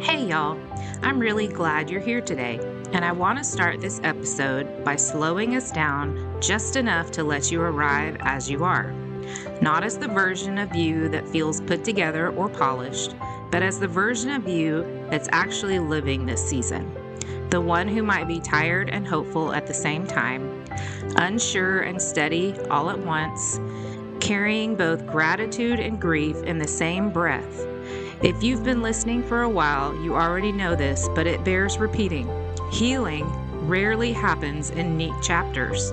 Hey y'all, I'm really glad you're here today, and I want to start this episode by slowing us down just enough to let you arrive as you are. Not as the version of you that feels put together or polished, but as the version of you that's actually living this season. The one who might be tired and hopeful at the same time, unsure and steady all at once, carrying both gratitude and grief in the same breath. If you've been listening for a while, you already know this, but it bears repeating. Healing rarely happens in neat chapters,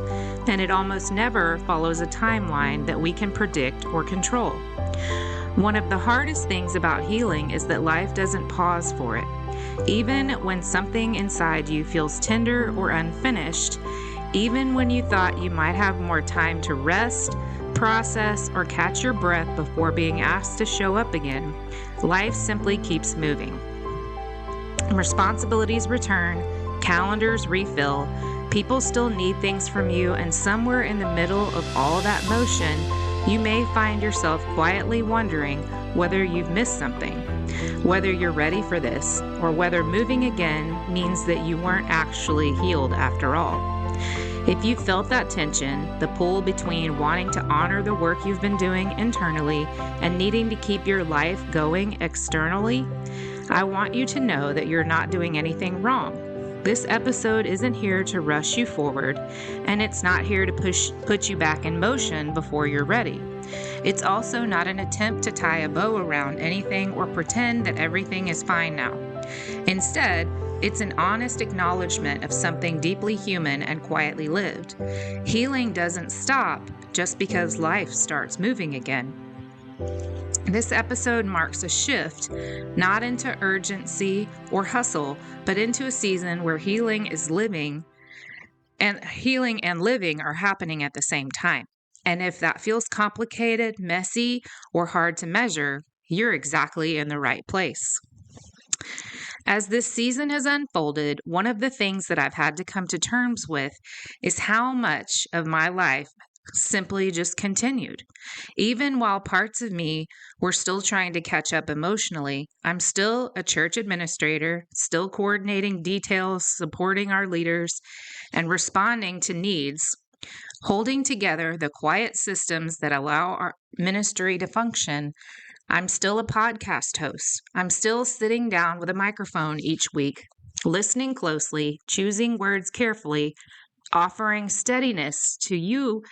and it almost never follows a timeline that we can predict or control. One of the hardest things about healing is that life doesn't pause for it. Even when something inside you feels tender or unfinished, even when you thought you might have more time to rest, process, or catch your breath before being asked to show up again, life simply keeps moving. Responsibilities return, calendars refill, people still need things from you, and somewhere in the middle of all that motion, you may find yourself quietly wondering whether you've missed something, whether you're ready for this, or whether moving again means that you weren't actually healed after all. If you felt that tension, the pull between wanting to honor the work you've been doing internally and needing to keep your life going externally, I want you to know that you're not doing anything wrong. This episode isn't here to rush you forward, and it's not here to put you back in motion before you're ready. It's also not an attempt to tie a bow around anything or pretend that everything is fine now. Instead, it's an honest acknowledgement of something deeply human and quietly lived. Healing doesn't stop just because life starts moving again. This episode marks a shift, not into urgency or hustle, but into a season where healing and living are happening at the same time. And if that feels complicated, messy, or hard to measure, you're exactly in the right place. As this season has unfolded, one of the things that I've had to come to terms with is how much of my life simply just continued. Even while parts of me were still trying to catch up emotionally, I'm still a church administrator, still coordinating details, supporting our leaders, and responding to needs, holding together the quiet systems that allow our ministry to function. I'm still a podcast host. I'm still sitting down with a microphone each week, listening closely, choosing words carefully, offering steadiness to you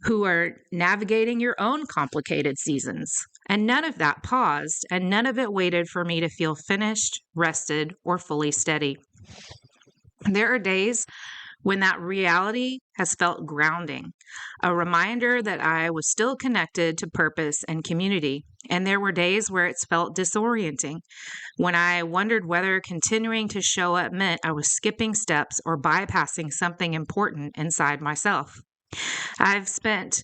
who are navigating your own complicated seasons. And none of that paused, and none of it waited for me to feel finished, rested, or fully steady. There are days when that reality has felt grounding, a reminder that I was still connected to purpose and community. And there were days where it's felt disorienting, when I wondered whether continuing to show up meant I was skipping steps or bypassing something important inside myself. I've spent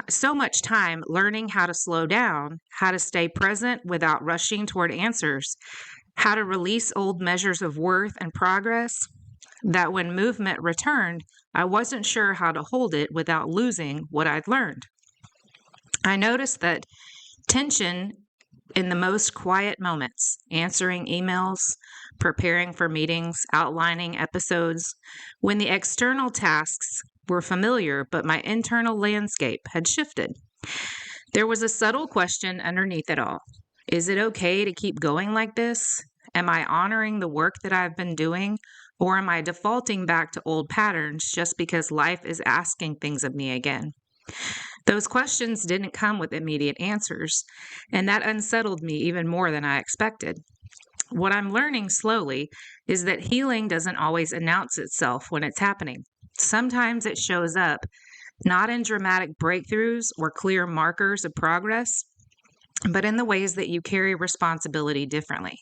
so much time learning how to slow down, how to stay present without rushing toward answers, how to release old measures of worth and progress, that when movement returned, I wasn't sure how to hold it without losing what I'd learned. I noticed that tension in the most quiet moments, answering emails, preparing for meetings, outlining episodes, when the external tasks were familiar, but my internal landscape had shifted. There was a subtle question underneath it all. Is it okay to keep going like this? Am I honoring the work that I've been doing? Or am I defaulting back to old patterns just because life is asking things of me again? Those questions didn't come with immediate answers, and that unsettled me even more than I expected. What I'm learning slowly is that healing doesn't always announce itself when it's happening. Sometimes it shows up, not in dramatic breakthroughs or clear markers of progress, but in the ways that you carry responsibility differently.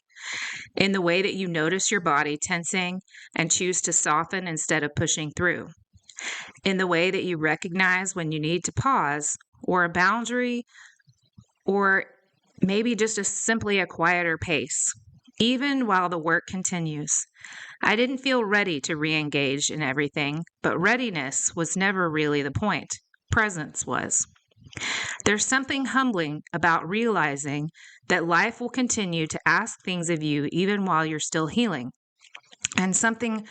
In the way that you notice your body tensing and choose to soften instead of pushing through. In the way that you recognize when you need to pause, or a boundary, or maybe just simply a quieter pace, even while the work continues. I didn't feel ready to re-engage in everything, but readiness was never really the point. Presence was. There's something humbling about realizing that life will continue to ask things of you even while you're still healing, and something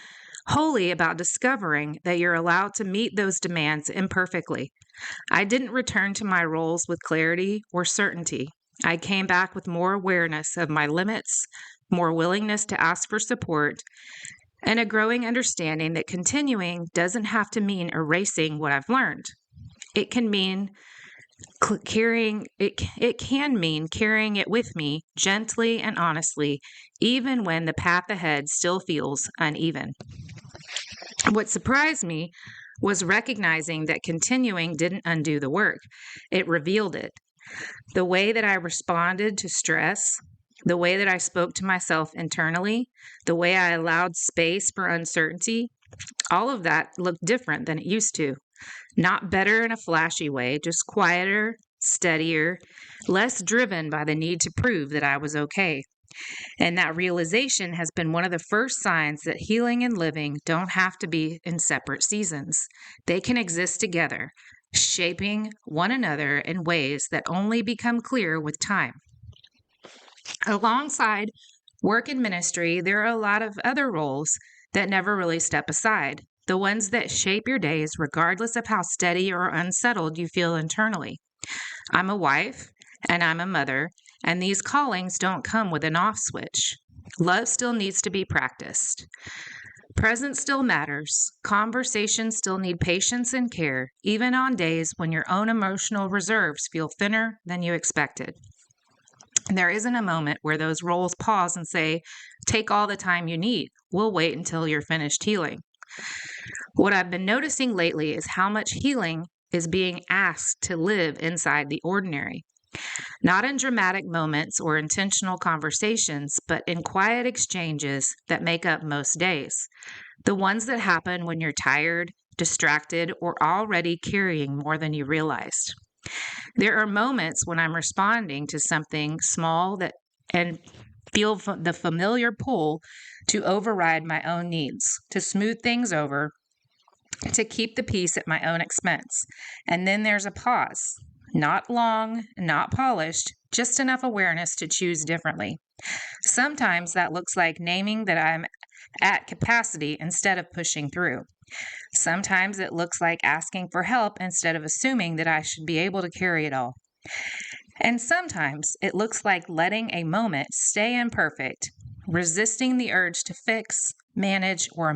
holy about discovering that you're allowed to meet those demands imperfectly. I didn't return to my roles with clarity or certainty. I came back with more awareness of my limits, more willingness to ask for support, and a growing understanding that continuing doesn't have to mean erasing what I've learned. It can mean it can mean carrying it with me gently and honestly, even when the path ahead still feels uneven. What surprised me was recognizing that continuing didn't undo the work, it revealed it. The way that I responded to stress, the way that I spoke to myself internally, the way I allowed space for uncertainty, all of that looked different than it used to. Not better in a flashy way, just quieter, steadier, less driven by the need to prove that I was okay. And that realization has been one of the first signs that healing and living don't have to be in separate seasons. They can exist together, shaping one another in ways that only become clear with time. Alongside work and ministry, there are a lot of other roles that never really step aside, the ones that shape your days regardless of how steady or unsettled you feel internally. I'm a wife and I'm a mother, and these callings don't come with an off switch. Love still needs to be practiced. Presence still matters. Conversations still need patience and care, even on days when your own emotional reserves feel thinner than you expected. There isn't a moment where those roles pause and say, take all the time you need. We'll wait until you're finished healing. What I've been noticing lately is how much healing is being asked to live inside the ordinary. Not in dramatic moments or intentional conversations, but in quiet exchanges that make up most days. The ones that happen when you're tired, distracted, or already carrying more than you realized. There are moments when I'm responding to something small and feel the familiar pull to override my own needs, to smooth things over, to keep the peace at my own expense. And then there's a pause. Not long, not polished, just enough awareness to choose differently. Sometimes that looks like naming that I'm at capacity instead of pushing through. Sometimes it looks like asking for help instead of assuming that I should be able to carry it all. And sometimes it looks like letting a moment stay imperfect, resisting the urge to fix, manage, or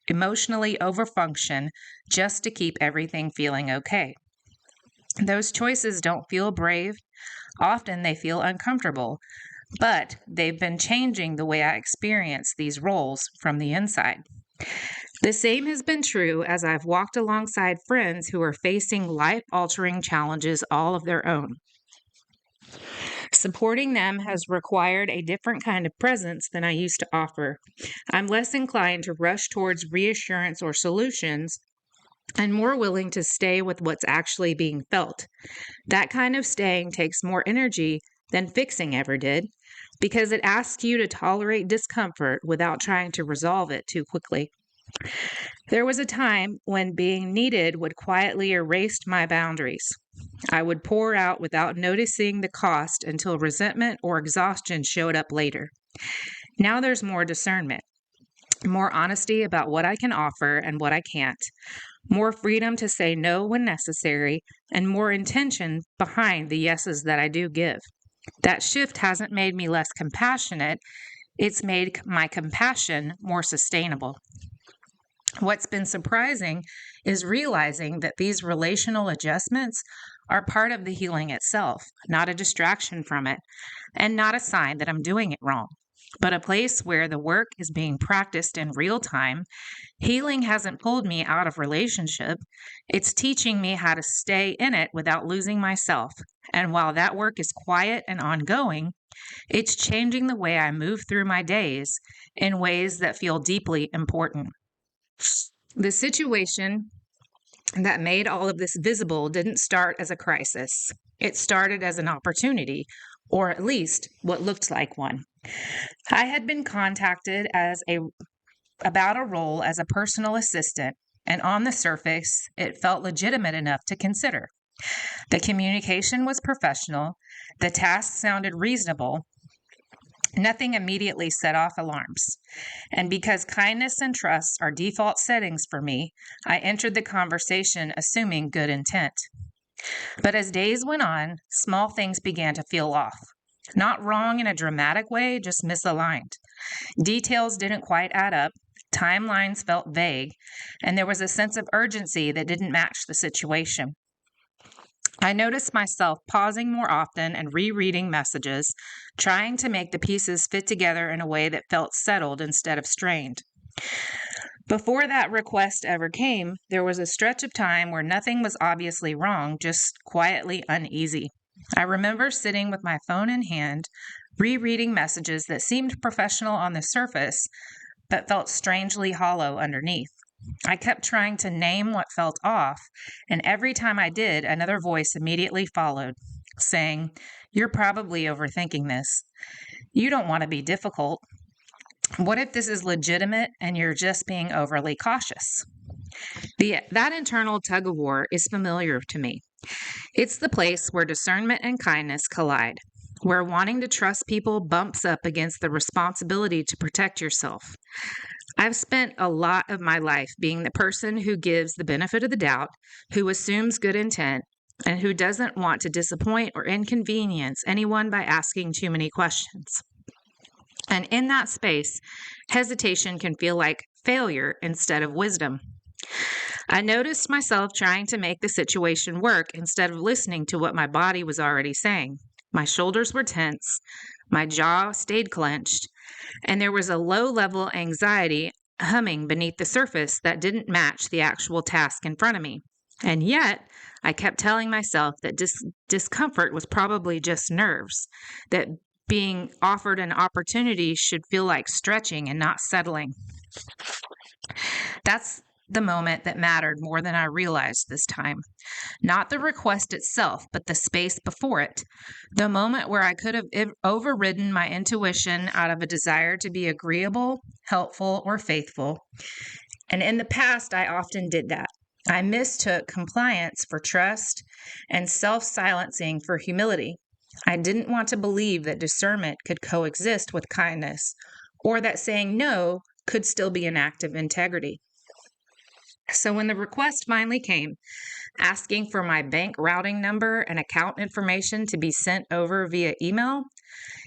emotionally overfunction just to keep everything feeling okay. Those choices don't feel brave. Often they feel uncomfortable, but they've been changing the way I experience these roles from the inside. The same has been true as I've walked alongside friends who are facing life-altering challenges all of their own. Supporting them has required a different kind of presence than I used to offer. I'm less inclined to rush towards reassurance or solutions and more willing to stay with what's actually being felt. That kind of staying takes more energy than fixing ever did because it asks you to tolerate discomfort without trying to resolve it too quickly. There was a time when being needed would quietly erase my boundaries. I would pour out without noticing the cost until resentment or exhaustion showed up later. Now there's more discernment, more honesty about what I can offer and what I can't, more freedom to say no when necessary, and more intention behind the yeses that I do give. That shift hasn't made me less compassionate, it's made my compassion more sustainable. What's been surprising is realizing that these relational adjustments are part of the healing itself, not a distraction from it, and not a sign that I'm doing it wrong, but a place where the work is being practiced in real time. Healing hasn't pulled me out of relationship. It's teaching me how to stay in it without losing myself. And while that work is quiet and ongoing, it's changing the way I move through my days in ways that feel deeply important. The situation that made all of this visible didn't start as a crisis. It started as an opportunity, or at least what looked like one. I had been contacted about a role as a personal assistant, and on the surface, it felt legitimate enough to consider. The communication was professional. The task sounded reasonable. Nothing immediately set off alarms. And because kindness and trust are default settings for me, I entered the conversation assuming good intent. But as days went on, small things began to feel off. Not wrong in a dramatic way, just misaligned. Details didn't quite add up, timelines felt vague, and there was a sense of urgency that didn't match the situation. I noticed myself pausing more often and rereading messages, trying to make the pieces fit together in a way that felt settled instead of strained. Before that request ever came, there was a stretch of time where nothing was obviously wrong, just quietly uneasy. I remember sitting with my phone in hand, rereading messages that seemed professional on the surface, but felt strangely hollow underneath. I kept trying to name what felt off, and every time I did, another voice immediately followed, saying, "You're probably overthinking this. You don't want to be difficult. What if this is legitimate and you're just being overly cautious?" That internal tug of war is familiar to me. It's the place where discernment and kindness collide, where wanting to trust people bumps up against the responsibility to protect yourself. I've spent a lot of my life being the person who gives the benefit of the doubt, who assumes good intent, and who doesn't want to disappoint or inconvenience anyone by asking too many questions. And in that space, hesitation can feel like failure instead of wisdom. I noticed myself trying to make the situation work instead of listening to what my body was already saying. My shoulders were tense, my jaw stayed clenched, and there was a low-level anxiety humming beneath the surface that didn't match the actual task in front of me. And yet, I kept telling myself that discomfort was probably just nerves, that being offered an opportunity should feel like stretching and not settling. That's the moment that mattered more than I realized this time. Not the request itself, but the space before it. The moment where I could have overridden my intuition out of a desire to be agreeable, helpful, or faithful. And in the past, I often did that. I mistook compliance for trust and self-silencing for humility. I didn't want to believe that discernment could coexist with kindness, or that saying no could still be an act of integrity. So when the request finally came, asking for my bank routing number and account information to be sent over via email,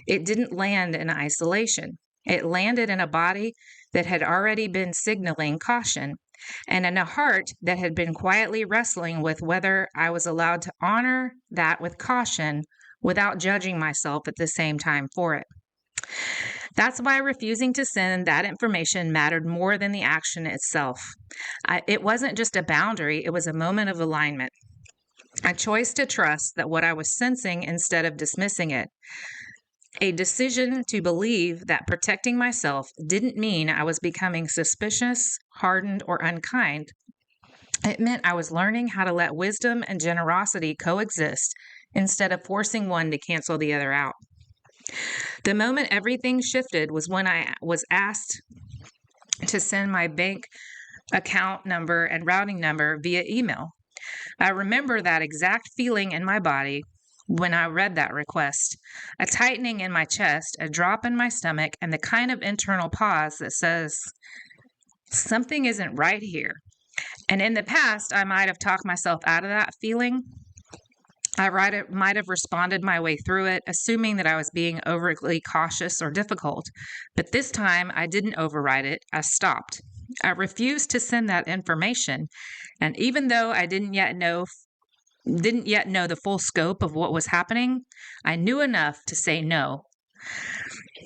it didn't land in isolation. It landed in a body that had already been signaling caution, and in a heart that had been quietly wrestling with whether I was allowed to honor that with caution without judging myself at the same time for it. That's why refusing to send that information mattered more than the action itself. It wasn't just a boundary, it was a moment of alignment. A choice to trust that what I was sensing instead of dismissing it. A decision to believe that protecting myself didn't mean I was becoming suspicious, hardened, or unkind. It meant I was learning how to let wisdom and generosity coexist instead of forcing one to cancel the other out. The moment everything shifted was when I was asked to send my bank account number and routing number via email. I remember that exact feeling in my body when I read that request, a tightening in my chest, a drop in my stomach, and the kind of internal pause that says, something isn't right here. And in the past, I might have talked myself out of that feeling. I might have responded my way through it, assuming that I was being overly cautious or difficult. But this time, I didn't override it. I stopped. I refused to send that information. And even though I didn't yet know the full scope of what was happening, I knew enough to say no.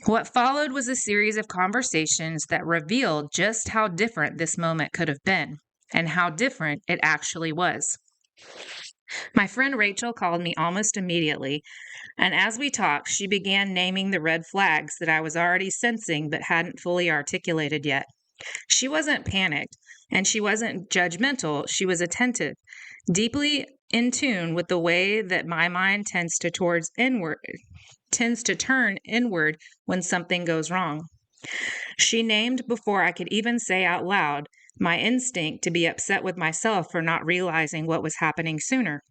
What followed was a series of conversations that revealed just how different this moment could have been, and how different it actually was. My friend Rachel called me almost immediately, and as we talked, she began naming the red flags that I was already sensing but hadn't fully articulated yet. She wasn't panicked, and she wasn't judgmental. She was attentive, deeply in tune with the way that my mind tends to turn inward when something goes wrong. She named, before I could even say out loud, my instinct to be upset with myself for not realizing what was happening sooner.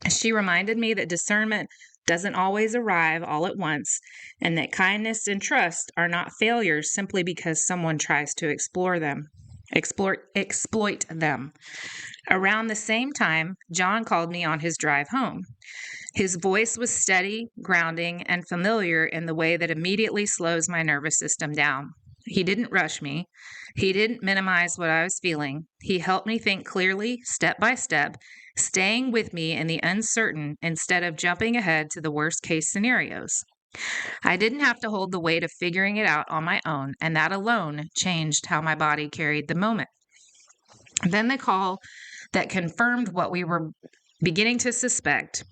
She reminded me that discernment doesn't always arrive all at once, and that kindness and trust are not failures simply because someone tries to exploit them. Around the same time, John called me on his drive home. His voice was steady, grounding, and familiar in the way that immediately slows my nervous system down. He didn't rush me. He didn't minimize what I was feeling. He helped me think clearly, step by step, staying with me in the uncertain instead of jumping ahead to the worst case scenarios. I didn't have to hold the weight of figuring it out on my own, and that alone changed how my body carried the moment. Then the call that confirmed what we were beginning to suspect.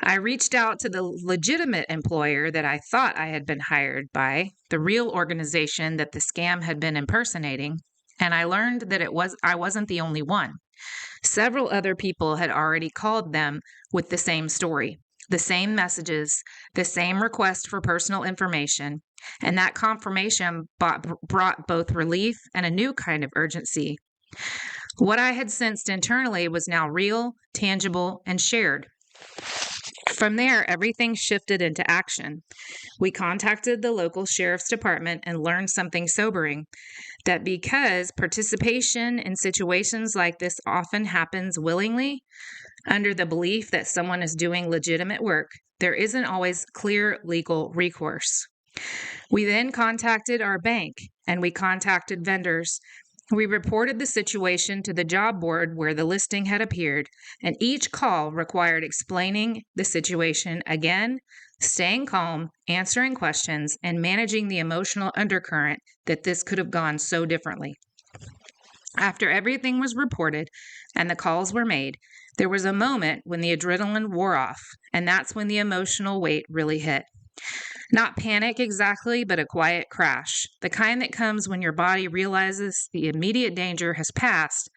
I reached out to the legitimate employer that I thought I had been hired by, the real organization that the scam had been impersonating, and I learned that I wasn't the only one. Several other people had already called them with the same story, the same messages, the same request for personal information, and that confirmation brought both relief and a new kind of urgency. What I had sensed internally was now real, tangible, and shared. From there, everything shifted into action. We contacted the local sheriff's department and learned something sobering, that because participation in situations like this often happens willingly, under the belief that someone is doing legitimate work, there isn't always clear legal recourse. We then contacted our bank and we contacted vendors. We reported the situation to the job board where the listing had appeared, and each call required explaining the situation again, staying calm, answering questions, and managing the emotional undercurrent that this could have gone so differently. After everything was reported and the calls were made, there was a moment when the adrenaline wore off, and that's when the emotional weight really hit. Not panic exactly, but a quiet crash, the kind that comes when your body realizes the immediate danger has passed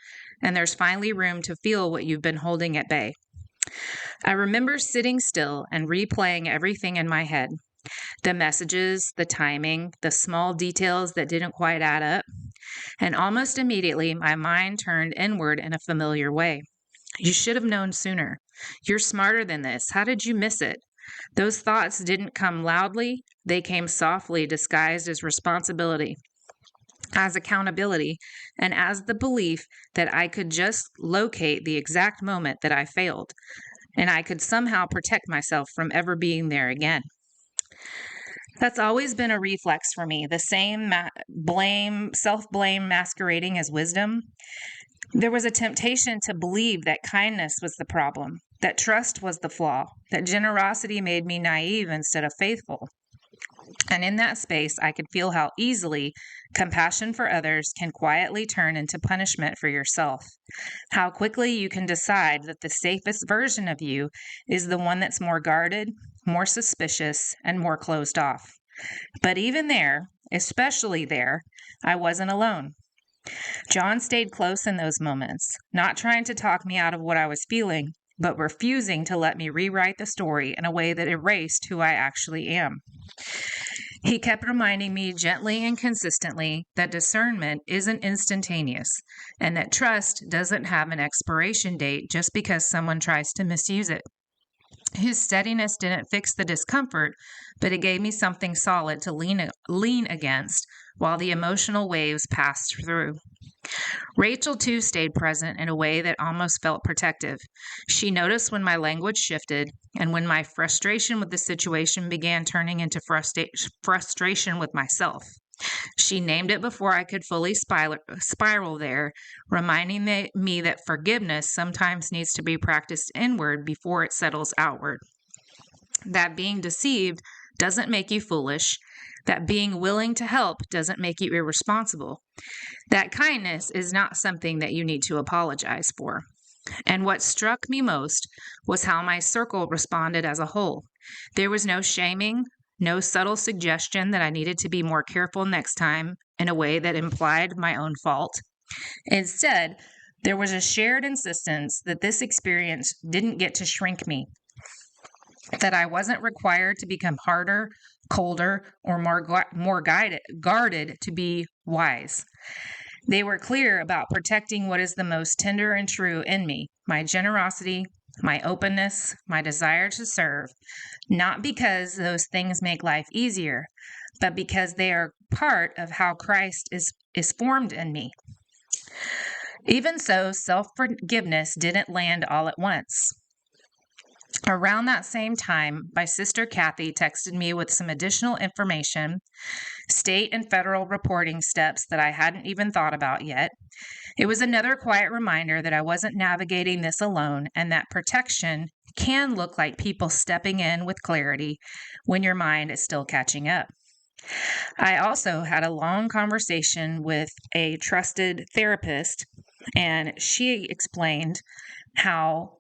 and there's finally room to feel what you've been holding at bay. I remember sitting still and replaying everything in my head. The messages, the timing, the small details that didn't quite add up. And almost immediately, my mind turned inward in a familiar way. You should have known sooner. You're smarter than this. How did you miss it? Those thoughts didn't come loudly. They came softly, disguised as responsibility, as accountability, and as the belief that I could just locate the exact moment that I failed, and I could somehow protect myself from ever being there again. That's always been a reflex for me, the same self-blame masquerading as wisdom. There was a temptation to believe that kindness was the problem, that trust was the flaw, that generosity made me naive instead of faithful. And in that space, I could feel how easily compassion for others can quietly turn into punishment for yourself. How quickly you can decide that the safest version of you is the one that's more guarded, more suspicious, and more closed off. But even there, especially there, I wasn't alone. John stayed close in those moments, not trying to talk me out of what I was feeling, but refusing to let me rewrite the story in a way that erased who I actually am. He kept reminding me gently and consistently that discernment isn't instantaneous and that trust doesn't have an expiration date just because someone tries to misuse it. His steadiness didn't fix the discomfort, but it gave me something solid to lean against while the emotional waves passed through. Rachel, too, stayed present in a way that almost felt protective. She noticed when my language shifted and when my frustration with the situation began turning into frustration with myself. She named it before I could fully spiral there, reminding me that forgiveness sometimes needs to be practiced inward before it settles outward. That being deceived doesn't make you foolish. That being willing to help doesn't make you irresponsible. That kindness is not something that you need to apologize for. And what struck me most was how my circle responded as a whole. There was no shaming, no subtle suggestion that I needed to be more careful next time in a way that implied my own fault. Instead, there was a shared insistence that this experience didn't get to shrink me, that I wasn't required to become harder, colder, or more guarded to be wise. They were clear about protecting what is the most tender and true in me, my generosity, my openness, my desire to serve, not because those things make life easier, but because they are part of how Christ is formed in me. Even so, self-forgiveness didn't land all at once. Around that same time, my sister Kathy texted me with some additional information, state and federal reporting steps that I hadn't even thought about yet. It was another quiet reminder that I wasn't navigating this alone and that protection can look like people stepping in with clarity when your mind is still catching up. I also had a long conversation with a trusted therapist, and she explained how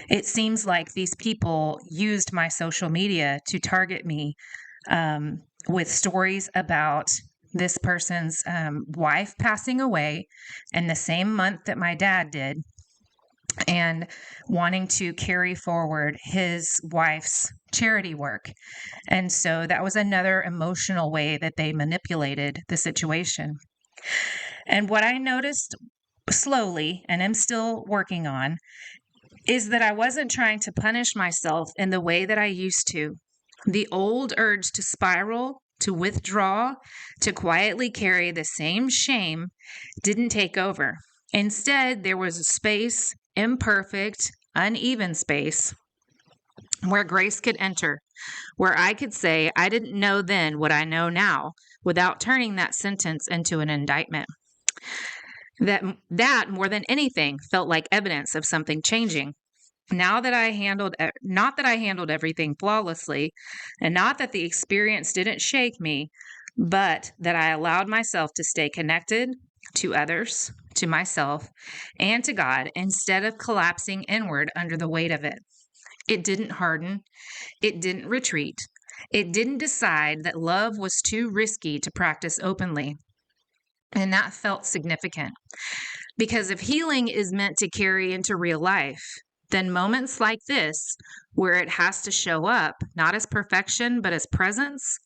it seems like these people used my social media to target me with stories about this person's wife passing away in the same month that my dad did, and wanting to carry forward his wife's charity work. And so that was another emotional way that they manipulated the situation. And what I noticed slowly, and am still working on, is that I wasn't trying to punish myself in the way that I used to. The old urge to spiral, to withdraw, to quietly carry the same shame didn't take over. Instead, there was a space, imperfect, uneven space, where grace could enter, where I could say, I didn't know then what I know now, without turning that sentence into an indictment. That more than anything felt like evidence of something changing. Now that I handled, not that I handled everything flawlessly, and not that the experience didn't shake me, but that I allowed myself to stay connected to others, to myself, and to God instead of collapsing inward under the weight of it. It didn't harden. It didn't retreat. It didn't decide that love was too risky to practice openly. And that felt significant. Because if healing is meant to carry into real life, then moments like this, where it has to show up, not as perfection, but as presence,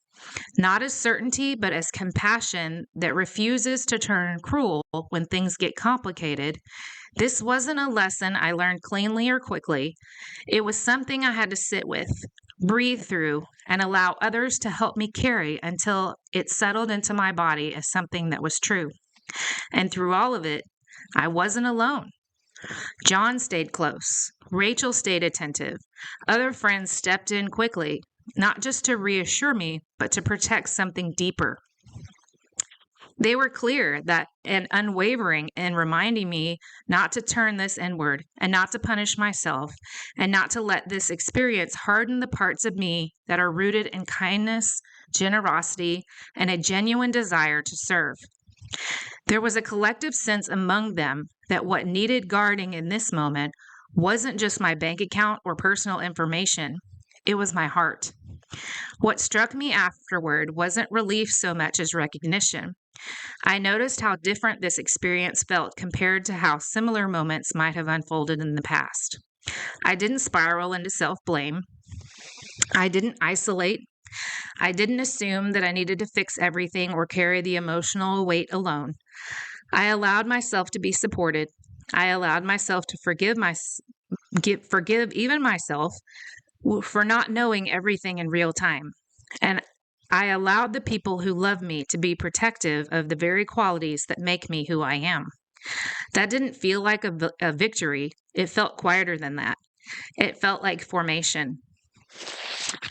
not as certainty, but as compassion that refuses to turn cruel when things get complicated, this wasn't a lesson I learned cleanly or quickly. It was something I had to sit with, breathe through, and allow others to help me carry until it settled into my body as something that was true. And through all of it, I wasn't alone. John stayed close. Rachel stayed attentive. Other friends stepped in quickly, not just to reassure me, but to protect something deeper. They were clear that and unwavering in reminding me not to turn this inward and not to punish myself and not to let this experience harden the parts of me that are rooted in kindness, generosity, and a genuine desire to serve. There was a collective sense among them that what needed guarding in this moment wasn't just my bank account or personal information, it was my heart. What struck me afterward wasn't relief so much as recognition. I noticed how different this experience felt compared to how similar moments might have unfolded in the past. I didn't spiral into self-blame. I didn't isolate. I didn't assume that I needed to fix everything or carry the emotional weight alone. I allowed myself to be supported. I allowed myself to forgive even myself for not knowing everything in real time. And I allowed the people who love me to be protective of the very qualities that make me who I am. That didn't feel like a victory. It felt quieter than that. It felt like formation.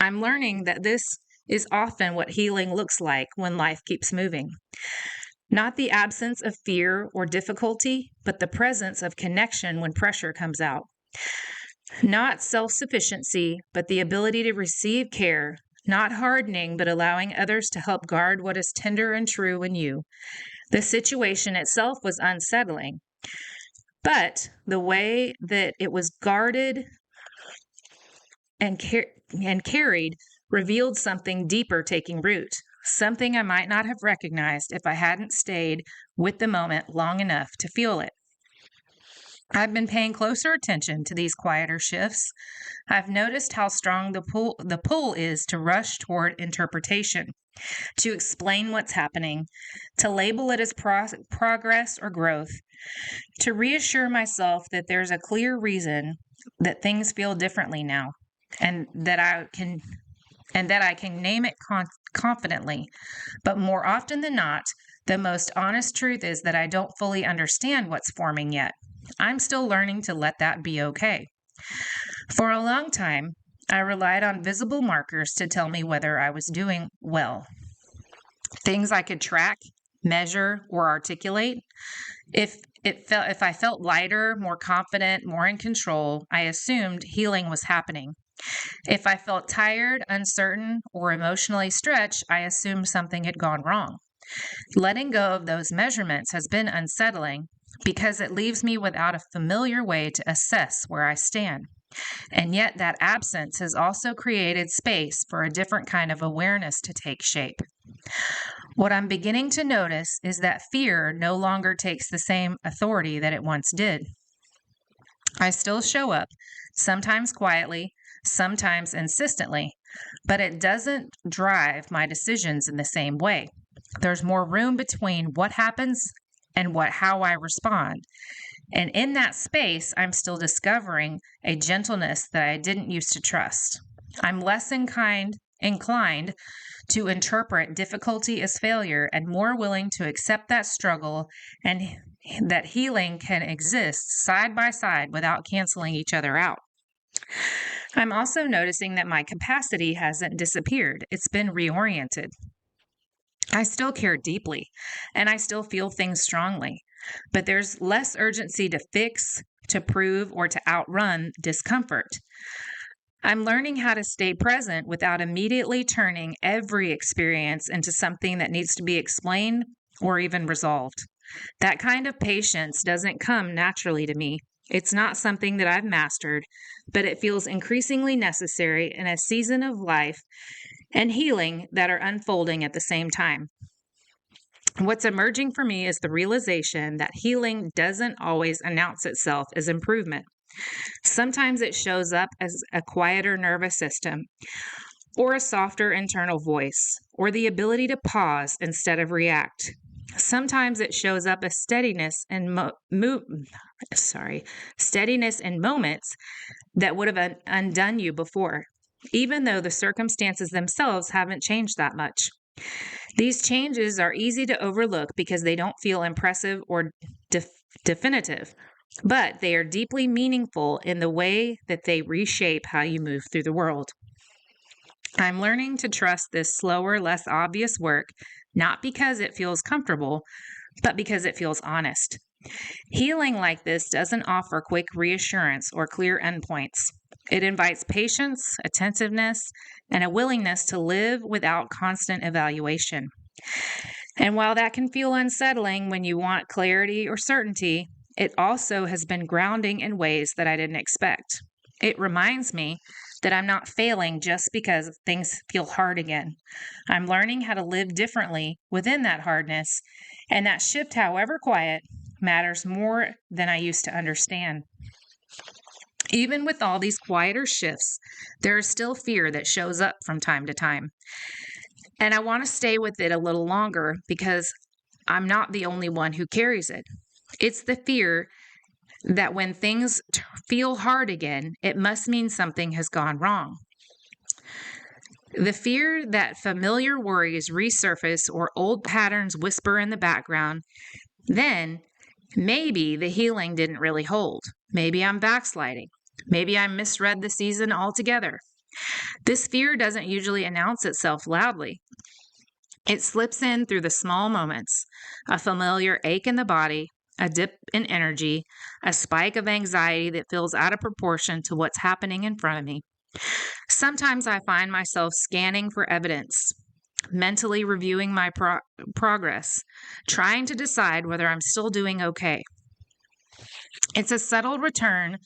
I'm learning that this is often what healing looks like when life keeps moving. Not the absence of fear or difficulty, but the presence of connection when pressure comes out. Not self-sufficiency, but the ability to receive care. Not hardening, but allowing others to help guard what is tender and true in you. The situation itself was unsettling, but the way that it was guarded and carried revealed something deeper taking root, something I might not have recognized if I hadn't stayed with the moment long enough to feel it. I've been paying closer attention to these quieter shifts. I've noticed how strong the pull is to rush toward interpretation, to explain what's happening, to label it as progress or growth, to reassure myself that there's a clear reason that things feel differently now, and that I can name it confidently. But more often than not, the most honest truth is that I don't fully understand what's forming yet. I'm still learning to let that be okay. For a long time, I relied on visible markers to tell me whether I was doing well. Things I could track, measure, or articulate. If I felt lighter, more confident, more in control, I assumed healing was happening. If I felt tired, uncertain, or emotionally stretched, I assumed something had gone wrong. Letting go of those measurements has been unsettling because it leaves me without a familiar way to assess where I stand. And yet that absence has also created space for a different kind of awareness to take shape. What I'm beginning to notice is that fear no longer takes the same authority that it once did. I still show up, sometimes quietly, sometimes insistently, but it doesn't drive my decisions in the same way. There's more room between what happens and how I respond. And in that space, I'm still discovering a gentleness that I didn't used to trust. I'm less inclined to interpret difficulty as failure and more willing to accept that struggle and that healing can exist side by side without canceling each other out. I'm also noticing that my capacity hasn't disappeared. It's been reoriented. I still care deeply, and I still feel things strongly, but there's less urgency to fix, to prove, or to outrun discomfort. I'm learning how to stay present without immediately turning every experience into something that needs to be explained or even resolved. That kind of patience doesn't come naturally to me. It's not something that I've mastered, but it feels increasingly necessary in a season of life and healing that are unfolding at the same time. What's emerging for me is the realization that healing doesn't always announce itself as improvement. Sometimes it shows up as a quieter nervous system, or a softer internal voice, or the ability to pause instead of react. Sometimes it shows up as steadiness in moments that would have undone you before, even though the circumstances themselves haven't changed that much. These changes are easy to overlook because they don't feel impressive or definitive, but they are deeply meaningful in the way that they reshape how you move through the world. I'm learning to trust this slower, less obvious work, not because it feels comfortable, but because it feels honest. Healing like this doesn't offer quick reassurance or clear endpoints. It invites patience, attentiveness, and a willingness to live without constant evaluation. And while that can feel unsettling when you want clarity or certainty, it also has been grounding in ways that I didn't expect. It reminds me that I'm not failing just because things feel hard again. I'm learning how to live differently within that hardness, and that shift, however quiet, matters more than I used to understand. Even with all these quieter shifts, there is still fear that shows up from time to time. And I want to stay with it a little longer because I'm not the only one who carries it. It's the fear that when things feel hard again, it must mean something has gone wrong. The fear that familiar worries resurface or old patterns whisper in the background, then maybe the healing didn't really hold. Maybe I'm backsliding. Maybe I misread the season altogether. This fear doesn't usually announce itself loudly. It slips in through the small moments, a familiar ache in the body, a dip in energy, a spike of anxiety that feels out of proportion to what's happening in front of me. Sometimes I find myself scanning for evidence, mentally reviewing my progress, trying to decide whether I'm still doing okay. It's a subtle return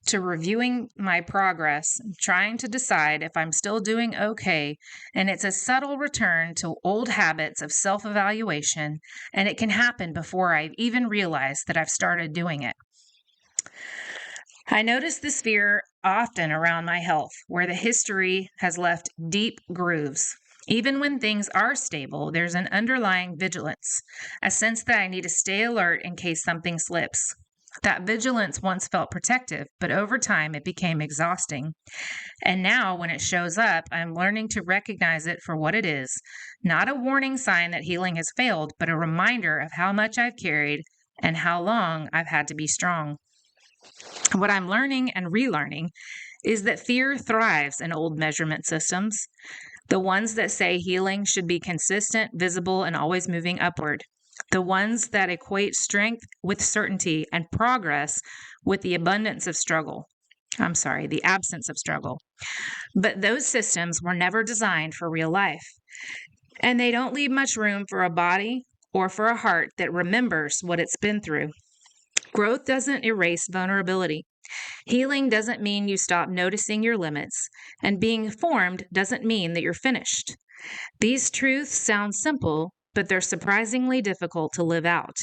to reviewing my progress, trying to decide if I'm still doing okay, and it's a subtle return to old habits of self-evaluation, and it can happen before I even realize that I've started doing it. I notice this fear often around my health, where the history has left deep grooves. Even when things are stable, there's an underlying vigilance, a sense that I need to stay alert in case something slips. That vigilance once felt protective, but over time it became exhausting. And now, when it shows up, I'm learning to recognize it for what it is, not a warning sign that healing has failed, but a reminder of how much I've carried and how long I've had to be strong. What I'm learning and relearning is that fear thrives in old measurement systems, the ones that say healing should be consistent, visible, and always moving upward. The ones that equate strength with certainty and progress with the absence of struggle. But those systems were never designed for real life. And they don't leave much room for a body or for a heart that remembers what it's been through. Growth doesn't erase vulnerability. Healing doesn't mean you stop noticing your limits, and being formed doesn't mean that you're finished. These truths sound simple, but they're surprisingly difficult to live out,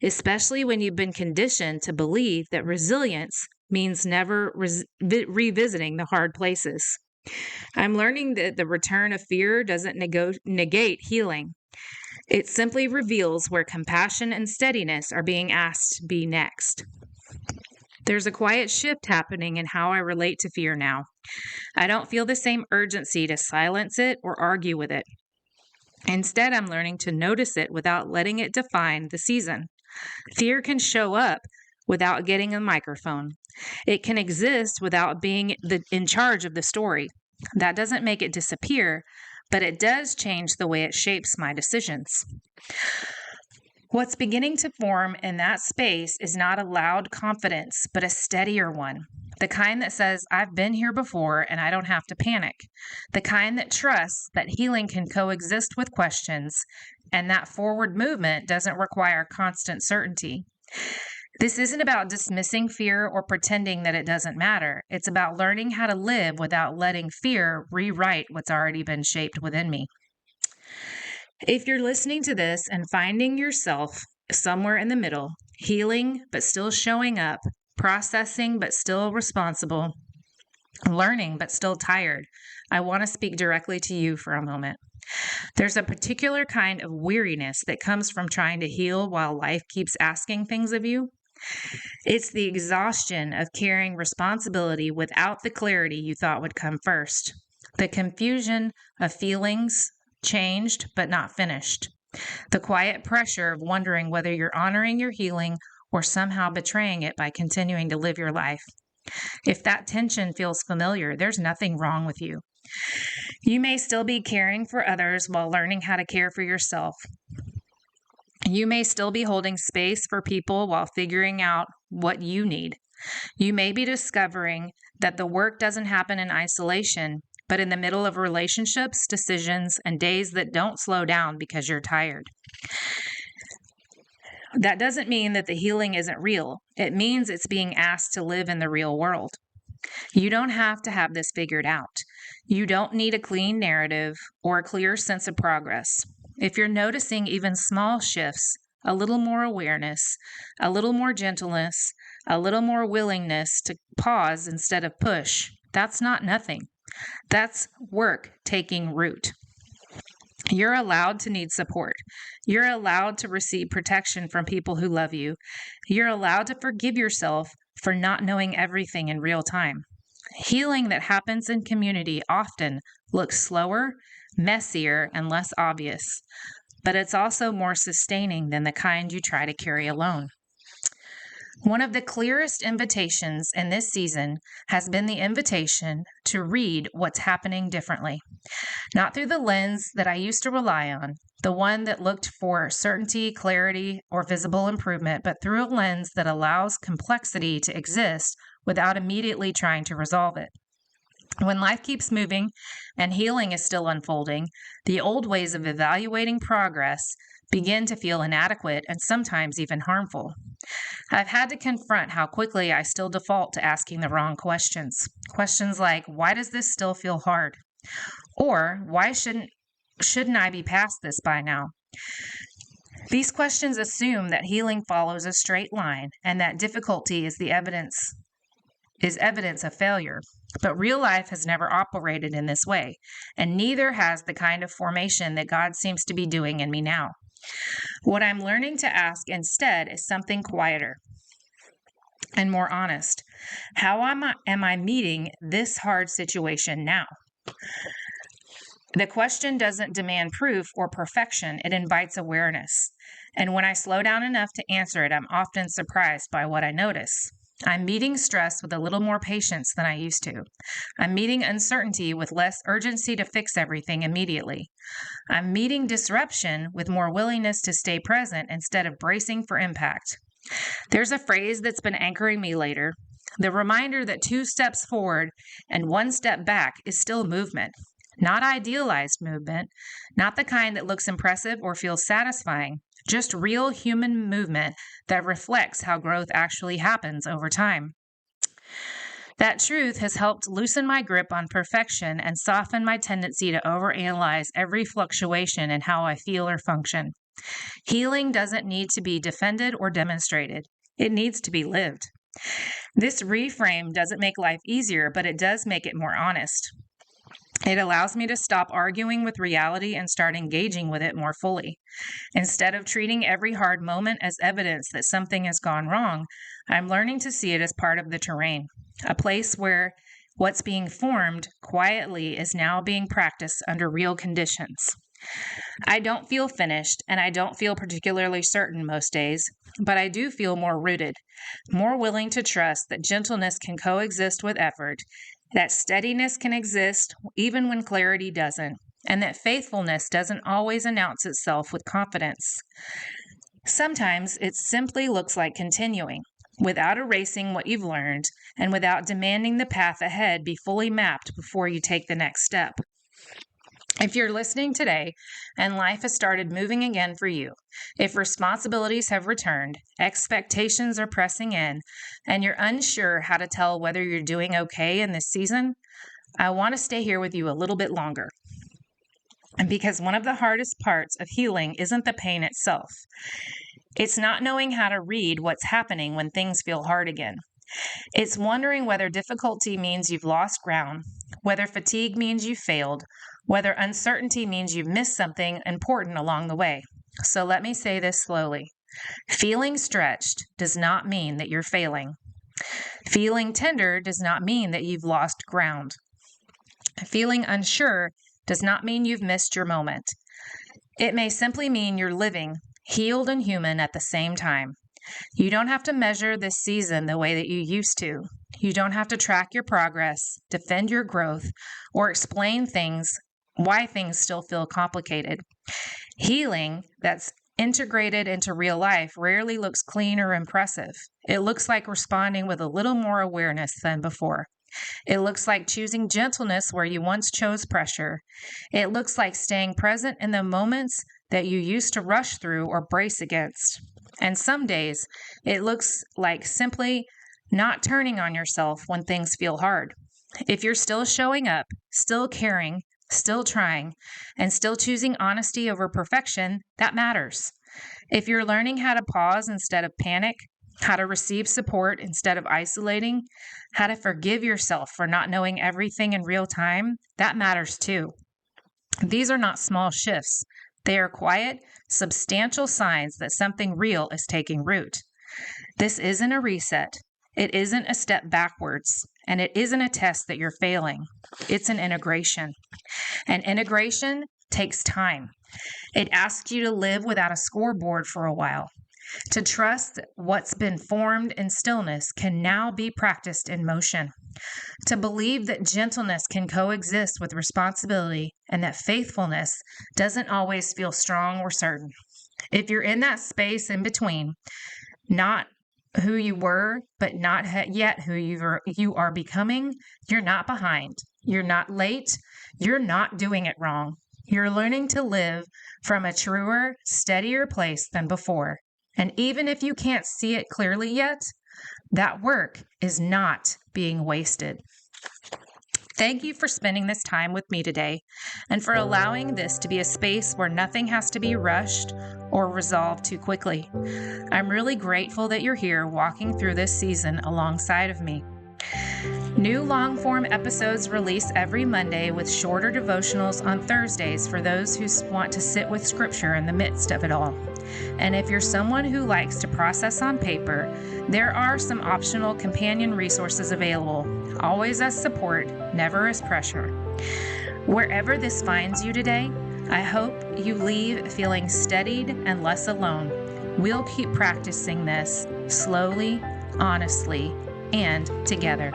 especially when you've been conditioned to believe that resilience means never revisiting the hard places. I'm learning that the return of fear doesn't negate healing. It simply reveals where compassion and steadiness are being asked to be next. There's a quiet shift happening in how I relate to fear now. I don't feel the same urgency to silence it or argue with it. Instead, I'm learning to notice it without letting it define the season. Fear can show up without getting a microphone. It can exist without being in charge of the story. That doesn't make it disappear, but it does change the way it shapes my decisions. What's beginning to form in that space is not a loud confidence, but a steadier one. The kind that says, I've been here before and I don't have to panic. The kind that trusts that healing can coexist with questions and that forward movement doesn't require constant certainty. This isn't about dismissing fear or pretending that it doesn't matter. It's about learning how to live without letting fear rewrite what's already been shaped within me. If you're listening to this and finding yourself somewhere in the middle, healing but still showing up, processing but still responsible, learning but still tired, I want to speak directly to you for a moment. There's a particular kind of weariness that comes from trying to heal while life keeps asking things of you. It's the exhaustion of carrying responsibility without the clarity you thought would come first. The confusion of feelings changed but not finished. The quiet pressure of wondering whether you're honoring your healing or somehow betraying it by continuing to live your life. If that tension feels familiar, there's nothing wrong with you. You may still be caring for others while learning how to care for yourself. You may still be holding space for people while figuring out what you need. You may be discovering that the work doesn't happen in isolation, but in the middle of relationships, decisions, and days that don't slow down because you're tired. That doesn't mean that the healing isn't real. It means it's being asked to live in the real world. You don't have to have this figured out. You don't need a clean narrative or a clear sense of progress. If you're noticing even small shifts, a little more awareness, a little more gentleness, a little more willingness to pause instead of push, that's not nothing. That's work taking root. You're allowed to need support. You're allowed to receive protection from people who love you. You're allowed to forgive yourself for not knowing everything in real time. Healing that happens in community often looks slower, messier, and less obvious, but it's also more sustaining than the kind you try to carry alone. One of the clearest invitations in this season has been the invitation to read what's happening differently. Not through the lens that I used to rely on, the one that looked for certainty, clarity, or visible improvement, but through a lens that allows complexity to exist without immediately trying to resolve it. When life keeps moving and healing is still unfolding, the old ways of evaluating progress begin to feel inadequate and sometimes even harmful. I've had to confront how quickly I still default to asking the wrong questions. Questions like, why does this still feel hard? Or, why shouldn't I be past this by now? These questions assume that healing follows a straight line and that difficulty is the evidence is evidence of failure, but real life has never operated in this way, and neither has the kind of formation that God seems to be doing in me now. What I'm learning to ask instead is something quieter and more honest. How am I meeting this hard situation now? The question doesn't demand proof or perfection, it invites awareness. And when I slow down enough to answer it, I'm often surprised by what I notice. I'm meeting stress with a little more patience than I used to. I'm meeting uncertainty with less urgency to fix everything immediately. I'm meeting disruption with more willingness to stay present instead of bracing for impact. There's a phrase that's been anchoring me later. The reminder that 2 steps forward and 1 step back is still movement. Not idealized movement, not the kind that looks impressive or feels satisfying, just real human movement that reflects how growth actually happens over time. That truth has helped loosen my grip on perfection and soften my tendency to overanalyze every fluctuation in how I feel or function. Healing doesn't need to be defended or demonstrated. It needs to be lived. This reframe doesn't make life easier, but it does make it more honest. It allows me to stop arguing with reality and start engaging with it more fully. Instead of treating every hard moment as evidence that something has gone wrong, I'm learning to see it as part of the terrain, a place where what's being formed quietly is now being practiced under real conditions. I don't feel finished, and I don't feel particularly certain most days, but I do feel more rooted, more willing to trust that gentleness can coexist with effort, that steadiness can exist even when clarity doesn't, and that faithfulness doesn't always announce itself with confidence. Sometimes it simply looks like continuing, without erasing what you've learned, and without demanding the path ahead be fully mapped before you take the next step. If you're listening today and life has started moving again for you, if responsibilities have returned, expectations are pressing in, and you're unsure how to tell whether you're doing okay in this season, I want to stay here with you a little bit longer. And because one of the hardest parts of healing isn't the pain itself. It's not knowing how to read what's happening when things feel hard again. It's wondering whether difficulty means you've lost ground, whether fatigue means you failed, whether uncertainty means you've missed something important along the way. So let me say this slowly. Feeling stretched does not mean that you're failing. Feeling tender does not mean that you've lost ground. Feeling unsure does not mean you've missed your moment. It may simply mean you're living, healed and human at the same time. You don't have to measure this season the way that you used to. You don't have to track your progress, defend your growth, or explain why things still feel complicated. Healing that's integrated into real life rarely looks clean or impressive. It looks like responding with a little more awareness than before. It looks like choosing gentleness where you once chose pressure. It looks like staying present in the moments that you used to rush through or brace against. And some days, it looks like simply not turning on yourself when things feel hard. If you're still showing up, still caring, still trying, and still choosing honesty over perfection, that matters. If you're learning how to pause instead of panic, how to receive support instead of isolating, how to forgive yourself for not knowing everything in real time, that matters too. These are not small shifts. They are quiet, substantial signs that something real is taking root. This isn't a reset. It isn't a step backwards. And it isn't a test that you're failing. It's an integration. And integration takes time. It asks you to live without a scoreboard for a while. To trust that what's been formed in stillness can now be practiced in motion. To believe that gentleness can coexist with responsibility and that faithfulness doesn't always feel strong or certain. If you're in that space in between, not who you were, but not yet who you are becoming, you're not behind. You're not late. You're not doing it wrong. You're learning to live from a truer, steadier place than before. And even if you can't see it clearly yet, that work is not being wasted. Thank you for spending this time with me today and for allowing this to be a space where nothing has to be rushed or resolved too quickly. I'm really grateful that you're here walking through this season alongside of me. New long-form episodes release every Monday with shorter devotionals on Thursdays for those who want to sit with Scripture in the midst of it all. And if you're someone who likes to process on paper, there are some optional companion resources available, always as support, never as pressure. Wherever this finds you today, I hope you leave feeling steadied and less alone. We'll keep practicing this slowly, honestly, and together.